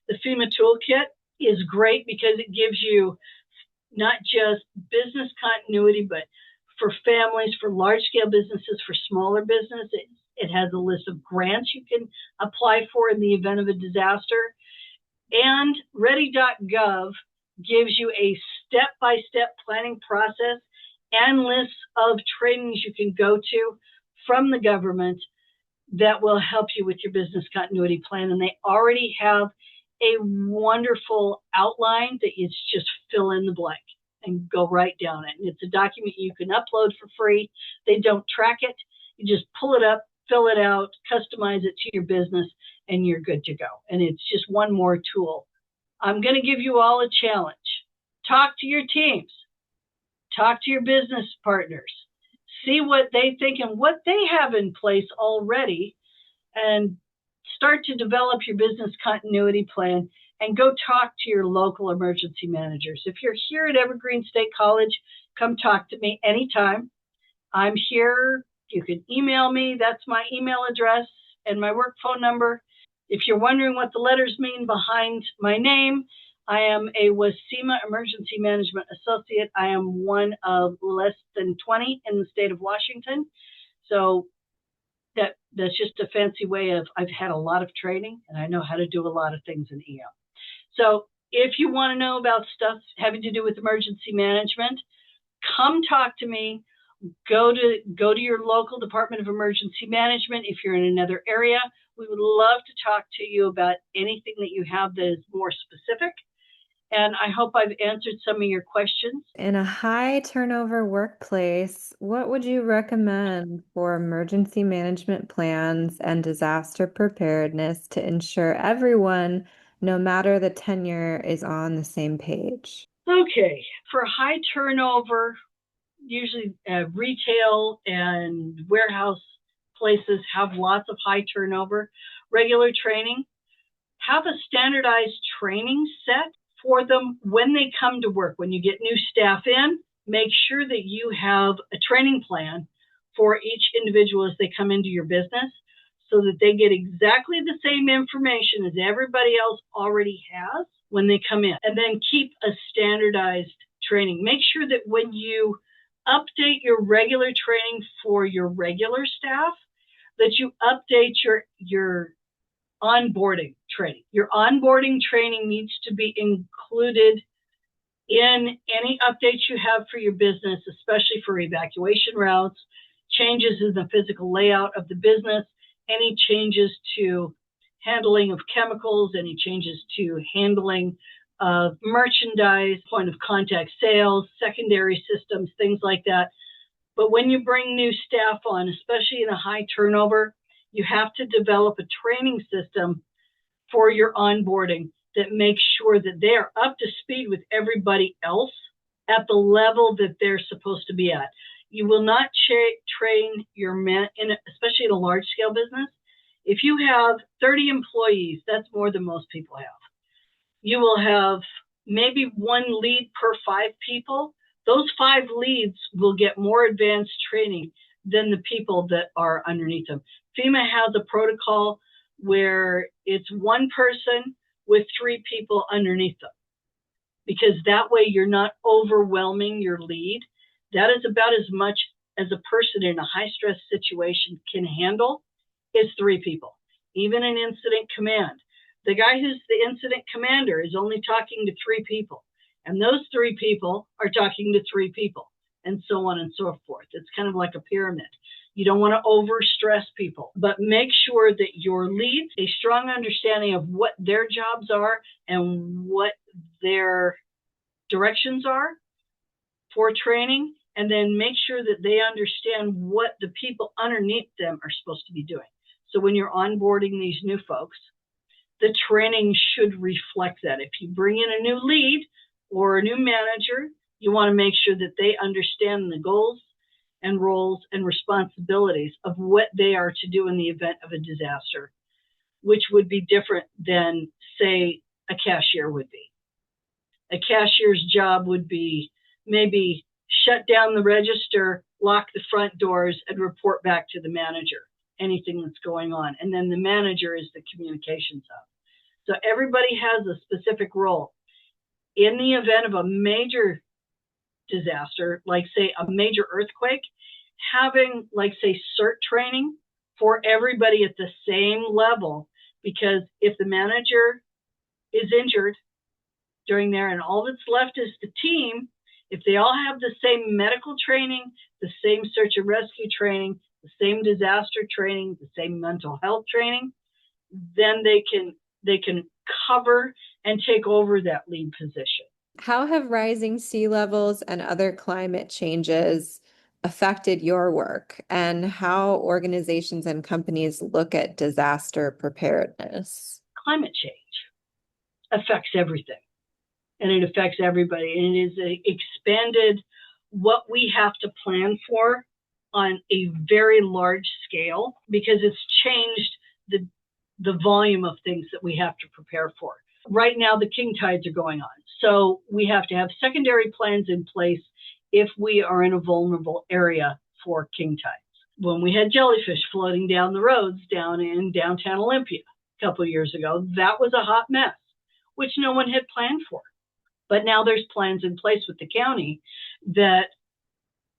The FEMA Toolkit is great because it gives you not just business continuity, but for families, for large scale businesses, for smaller business. It has a list of grants you can apply for in the event of a disaster. And ready.gov gives you a step-by-step planning process and lists of trainings you can go to from the government that will help you with your business continuity plan. And they already have a wonderful outline that is just fill in the blank and go right down it. And it's a document you can upload for free. They don't track it. You just pull it up, fill it out, customize it to your business, and you're good to go. And it's just one more tool. I'm going to give you all a challenge. Talk to your teams. Talk to your business partners. See what they think and what they have in place already, and start to develop your business continuity plan, and go talk to your local emergency managers. If you're here at Evergreen State College, come talk to me anytime. I'm here. You can email me. That's my email address and my work phone number. If you're wondering what the letters mean behind my name, I am a WASEMA Emergency Management Associate. I am one of less than 20 in the state of Washington. So that's just a fancy way of, I've had a lot of training and I know how to do a lot of things in EM. So if you want to know about stuff having to do with emergency management, come talk to me. Go to your local Department of Emergency Management. If you're in another area, we would love to talk to you about anything that you have that is more specific. And I hope I've answered some of your questions. In a high turnover workplace, what would you recommend for emergency management plans and disaster preparedness to ensure everyone, no matter the tenure, is on the same page? Okay, for high turnover, usually retail and warehouse places have lots of high turnover. Regular training, have a standardized training set for them when they come to work. When you get new staff in, make sure that you have a training plan for each individual as they come into your business, so that they get exactly the same information as everybody else already has when they come in. And then keep a standardized training. Make sure that when you update your regular training for your regular staff, that you update your onboarding training. Your onboarding training needs to be included in any updates you have for your business, especially for evacuation routes, changes in the physical layout of the business, any changes to handling of chemicals, any changes to handling of merchandise, point of contact sales, secondary systems, things like that. But when you bring new staff on, especially in a high turnover, you have to develop a training system for your onboarding that makes sure that they are up to speed with everybody else at the level that they're supposed to be at. You will not train your men, especially in a large scale business. If you have 30 employees, that's more than most people have. You will have maybe one lead per 5 people. Those 5 leads will get more advanced training than the people that are underneath them. FEMA has a protocol where it's 1 person with 3 people underneath them, because that way you're not overwhelming your lead. That is about as much as a person in a high stress situation can handle is 3 people. Even in incident command, the guy who's the incident commander is only talking to 3 people, and those 3 people are talking to 3 people, and so on and so forth. It's kind of like a pyramid. You don't want to overstress people, but make sure that your leads a strong understanding of what their jobs are and what their directions are for training, and then make sure that they understand what the people underneath them are supposed to be doing. So when you're onboarding these new folks, the training should reflect that. If you bring in a new lead or a new manager, you want to make sure that they understand the goals and roles and responsibilities of what they are to do in the event of a disaster, which would be different than, say, a cashier would be. A cashier's job would be maybe shut down the register, lock the front doors, and report back to the manager anything that's going on. And then the manager is the communications hub. So everybody has a specific role. In the event of a major disaster, like say a major earthquake, having like say CERT training for everybody at the same level, because if the manager is injured during there and all that's left is the team, if they all have the same medical training, the same search and rescue training, the same disaster training, the same mental health training, then they can cover and take over that lead position. How have rising sea levels and other climate changes affected your work, and how organizations and companies look at disaster preparedness? Climate change affects everything, and it affects everybody, and it is expanded what we have to plan for on a very large scale, because it's changed the volume of things that we have to prepare for. Right now, the king tides are going on. So we have to have secondary plans in place if we are in a vulnerable area for king tides. When we had jellyfish floating down the roads down in downtown Olympia a couple of years ago, that was a hot mess, which no one had planned for. But now there's plans in place with the county that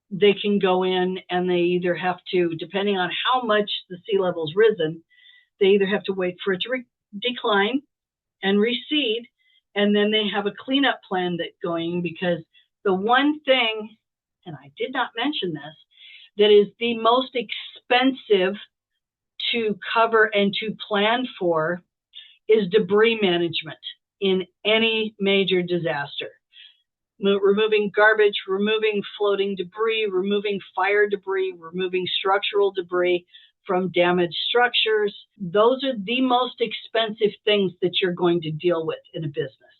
they can go in, and they either have to, depending on how much the sea level's risen, they either have to wait for it to decline and recede, and then they have a cleanup plan that's going, because the one thing, and I did not mention this, that is the most expensive to cover and to plan for is debris management in any major disaster. Removing garbage, removing floating debris, removing fire debris, removing structural debris from damaged structures. Those are the most expensive things that you're going to deal with in a business,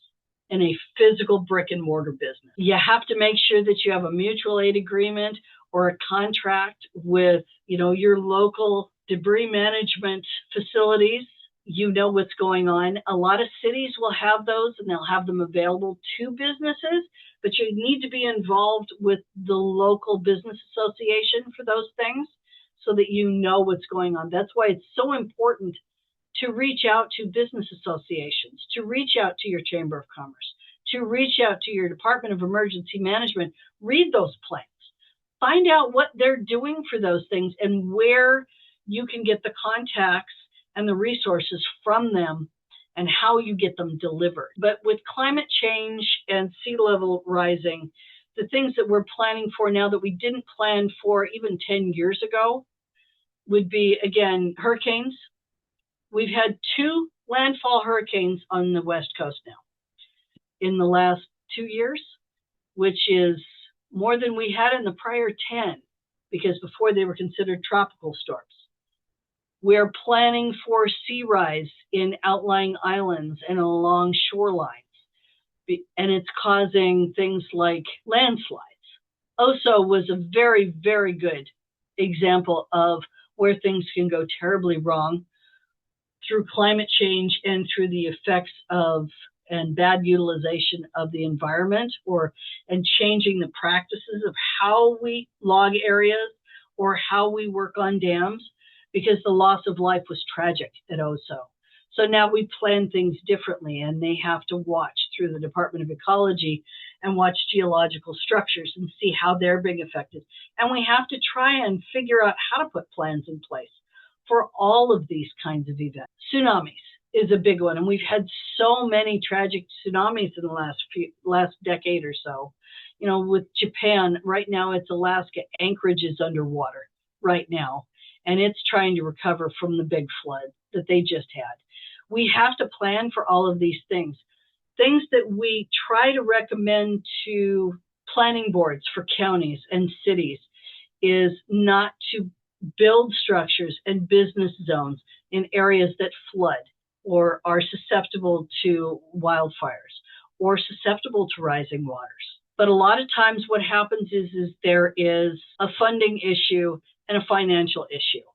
in a physical brick and mortar business. You have to make sure that you have a mutual aid agreement or a contract with, your local debris management facilities. You know what's going on. A lot of cities will have those, and they'll have them available to businesses, but you need to be involved with the local business association for those things so that you know what's going on. That's why it's so important to reach out to business associations, to reach out to your Chamber of Commerce, to reach out to your Department of Emergency Management. Read those plans. Find out what they're doing for those things and where you can get the contacts and the resources from them and how you get them delivered. But with climate change and sea level rising, the things that we're planning for now that we didn't plan for even 10 years ago would be, again, hurricanes. We've had 2 landfall hurricanes on the West Coast now in the last 2 years, which is more than we had in the prior 10, because before they were considered tropical storms. We're planning for sea rise in outlying islands and along shorelines, and it's causing things like landslides. Oso was a very, very good example of where things can go terribly wrong through climate change and through the effects of and bad utilization of the environment, and changing the practices of how we log areas or how we work on dams, because the loss of life was tragic at Oso. So now we plan things differently, and they have to watch through the Department of Ecology and watch geological structures and see how they're being affected. And we have to try and figure out how to put plans in place for all of these kinds of events. Tsunamis is a big one, and we've had so many tragic tsunamis in the last decade or so. With Japan, right now it's Alaska. Anchorage is underwater right now, and it's trying to recover from the big flood that they just had. We have to plan for all of these things. Things that we try to recommend to planning boards for counties and cities is not to build structures and business zones in areas that flood or are susceptible to wildfires or susceptible to rising waters. But a lot of times what happens is there is a funding issue and a financial issue.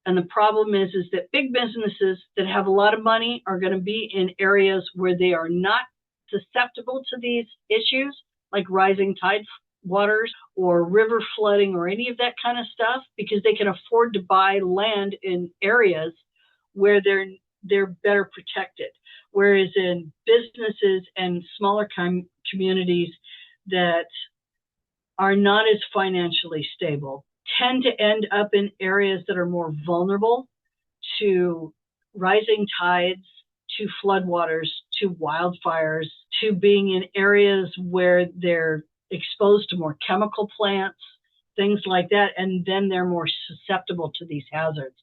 And the problem is that big businesses that have a lot of money are going to be in areas where they are not susceptible to these issues, like rising tide waters or river flooding or any of that kind of stuff, because they can afford to buy land in areas where they're better protected. Whereas in businesses and smaller communities that are not as financially stable tend to end up in areas that are more vulnerable to rising tides, to floodwaters, to wildfires, to being in areas where they're exposed to more chemical plants, things like that, and then they're more susceptible to these hazards.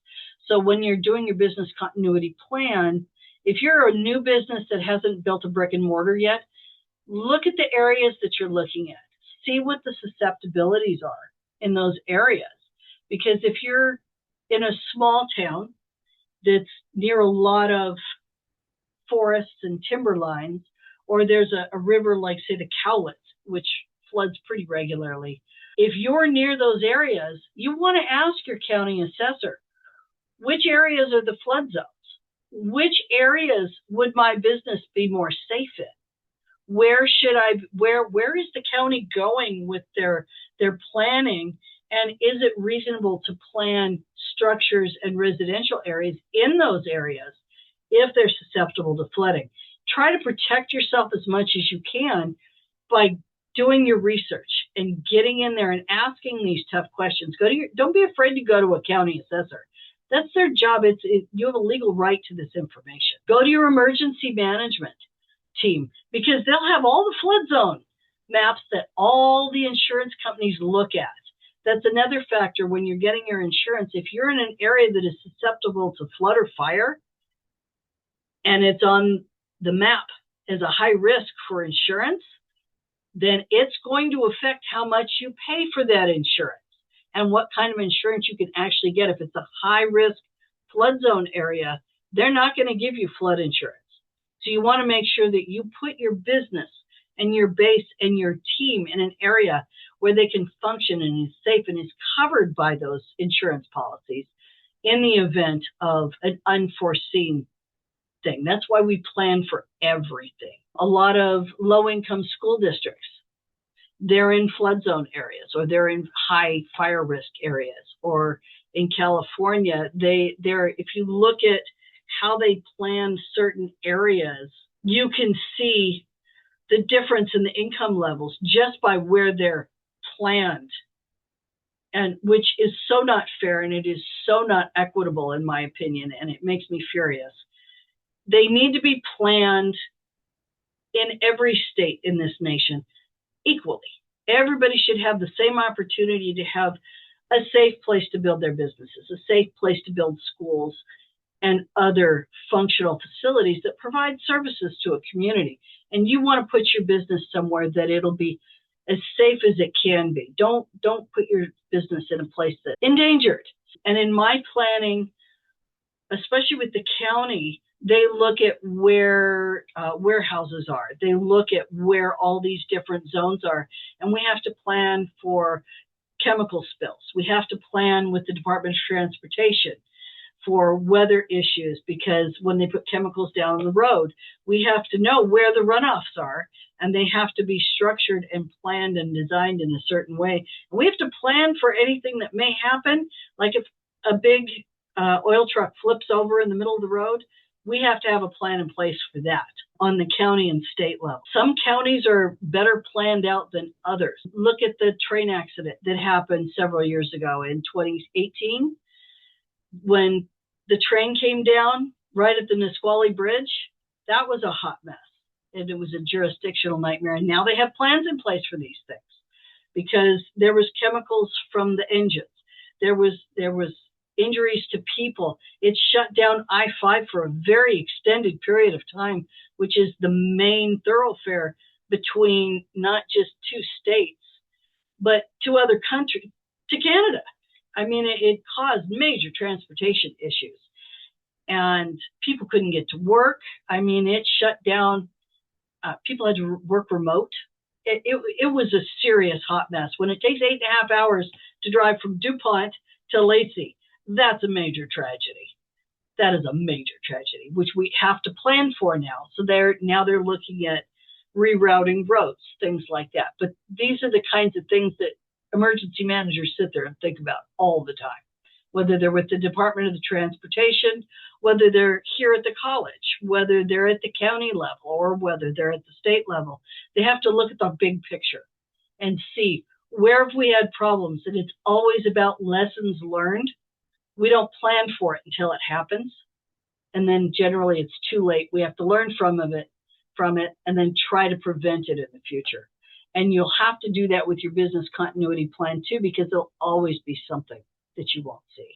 So when you're doing your business continuity plan, if you're a new business that hasn't built a brick and mortar yet, look at the areas that you're looking at. See what the susceptibilities are in those areas. Because if you're in a small town that's near a lot of forests and timberlines, or there's a river like, say, the Cowlitz, which floods pretty regularly, if you're near those areas, you want to ask your county assessor, which areas are the flood zones? Which areas would my business be more safe in? Where is the county going with their planning? And is it reasonable to plan structures and residential areas in those areas if they're susceptible to flooding? Try to protect yourself as much as you can by doing your research and getting in there and asking these tough questions. Don't be afraid to go to a county assessor. That's their job. You have a legal right to this information. Go to your emergency management team, because they'll have all the flood zone maps that all the insurance companies look at. That's another factor when you're getting your insurance. If you're in an area that is susceptible to flood or fire, and it's on the map as a high risk for insurance, then it's going to affect how much you pay for that insurance and what kind of insurance you can actually get. If it's a high risk flood zone area, they're not going to give you flood insurance. So you want to make sure that you put your business and your base and your team in an area where they can function and is safe and is covered by those insurance policies in the event of an unforeseen thing. That's why we plan for everything. A lot of low-income school districts, they're in flood zone areas, or they're in high fire risk areas, or in California, if you look at how they plan certain areas, you can see the difference in the income levels just by where they're planned, and which is so not fair, and it is so not equitable in my opinion, and it makes me furious. They need to be planned in every state in this nation equally. Everybody should have the same opportunity to have a safe place to build their businesses, a safe place to build schools and other functional facilities that provide services to a community. And you want to put your business somewhere that it'll be as safe as it can be. Don't put your business in a place that's endangered. And in my planning, especially with the county, they look at where warehouses are. They look at where all these different zones are. And we have to plan for chemical spills. We have to plan with the Department of Transportation for weather issues, because when they put chemicals down the road, we have to know where the runoffs are, and they have to be structured and planned and designed in a certain way. And we have to plan for anything that may happen, like if a big oil truck flips over in the middle of the road, we have to have a plan in place for that on the county and state level. Some counties are better planned out than others. Look at the train accident that happened several years ago in 2018, when the train came down right at the Nisqually Bridge. That was a hot mess, and it was a jurisdictional nightmare. And now they have plans in place for these things, because there was chemicals from the engines. There was injuries to people. It shut down I-5 for a very extended period of time, which is the main thoroughfare between not just two states, but two other countries, to Canada. I mean, it caused major transportation issues, and people couldn't get to work. I mean, it shut down. People had to work remote it was a serious hot mess. When it takes 8.5 hours to drive from DuPont to Lacey, that's a major tragedy. That is a major tragedy, which we have to plan for now. So they're looking at rerouting roads, things like that. But these are the kinds of things that emergency managers sit there and think about all the time, whether they're with the Department of the Transportation, whether they're here at the college, whether they're at the county level, or whether they're at the state level. They have to look at the big picture and see where have we had problems. And it's always about lessons learned. We don't plan for it until it happens. And then generally it's too late. We have to learn from it, and then try to prevent it in the future. And you'll have to do that with your business continuity plan too, because there'll always be something that you won't see.